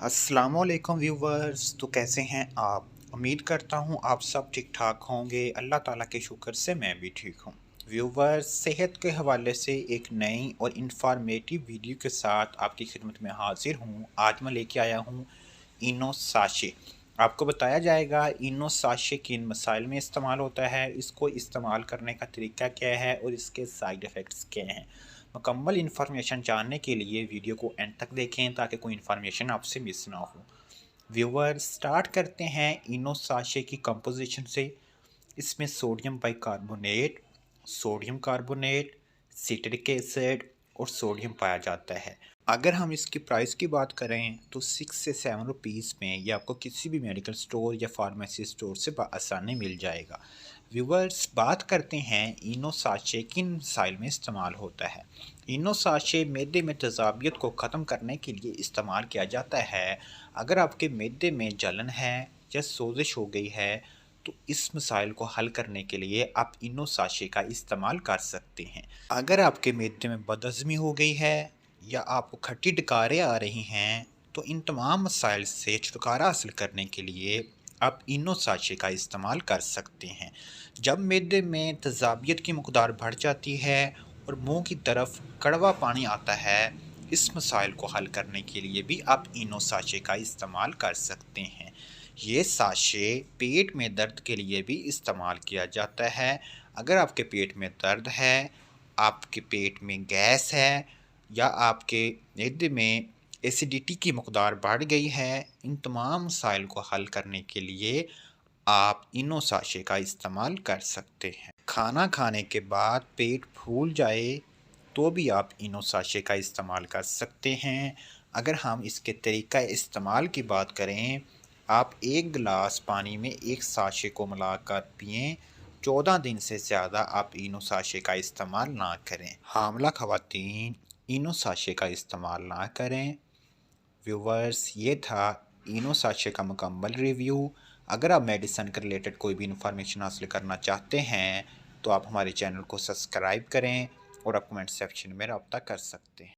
अस्सलामुअलैकुम व्यूवर्स। तो कैसे हैं आप? उम्मीद करता हूं आप सब ठीक ठाक होंगे। अल्लाह ताला के शुक्र से मैं भी ठीक हूं। व्यूवर्स, सेहत के हवाले से एक नई और इंफॉर्मेटिव वीडियो के साथ आपकी खिदमत में हाजिर हूं। आज मैं लेके आया हूं इनो साशे। आपको बताया जाएगा इनो साशे किन मसाइल में इस्तेमाल होता है, इसको इस्तेमाल करने का तरीका क्या है और इसके साइड इफ़ेक्ट्स क्या हैं। मुकम्मल इन्फॉर्मेशन जानने के लिए वीडियो को एंड तक देखें ताकि कोई इन्फॉर्मेशन आपसे मिस ना हो। व्यूवर, स्टार्ट करते हैं इनो साशे की कंपोजिशन से। इसमें sodium bicarbonate, sodium carbonate, citric acid और सोडियम पाया जाता है। अगर हम इसकी प्राइस की बात करें तो 6 से 7 रुपीज़ में ये आपको किसी भी मेडिकल स्टोर या फार्मेसी स्टोर से आसानी मिल जाएगा। व्यूवर्स, बात करते हैं इनो साशे किन मसाइल में इस्तेमाल होता है। इनो साशे मैदे में तेज़ाबियत को ख़त्म करने के लिए इस्तेमाल किया जाता है। अगर आपके मैदे में जलन है या सोजिश हो गई है तो इस मसाइल को हल करने के लिए आप इनो साशे का इस्तेमाल कर सकते हैं। अगर आपके मैदे में बदहज़मी हो गई है या आपको खट्टी डकारें आ रही हैं तो इन तमाम मसाइल से छुटकारा हासिल करने के लिए आप इनो साशे का इस्तेमाल कर सकते हैं। जब मैदे में तेज़ाबियत की मकदार बढ़ जाती है और मुंह की तरफ कड़वा पानी आता है, इस मसाइल को हल करने के लिए भी आप इनो साशे का इस्तेमाल कर सकते हैं। ये साशे पेट में दर्द के लिए भी इस्तेमाल किया जाता है। अगर आपके पेट में दर्द है, आपके पेट में गैस है या आपके मैदे में एसिडिटी की मकदार बढ़ गई है, इन तमाम मसाइल को हल करने के लिए आप इनो साशे का इस्तेमाल कर सकते हैं। खाना खाने के बाद पेट फूल जाए तो भी आप इनो साशे का इस्तेमाल कर सकते हैं। अगर हम इसके तरीका इस्तेमाल की बात करें, आप 1 गिलास पानी में एक साशे को मिलाकर पिएँ। 14 दिन से ज़्यादा आप इनो साशे का इस्तेमाल ना करें। हामिला ख़वातीन इनो साशे का इस्तेमाल ना करें। व्यूवर्स, ये था इनो साशे का मुकम्मल रिव्यू। अगर आप मेडिसिन के रिलेटेड कोई भी इंफॉर्मेशन हासिल करना चाहते हैं तो आप हमारे चैनल को सब्सक्राइब करें और आप कमेंट सेक्शन में रब्ता कर सकते हैं।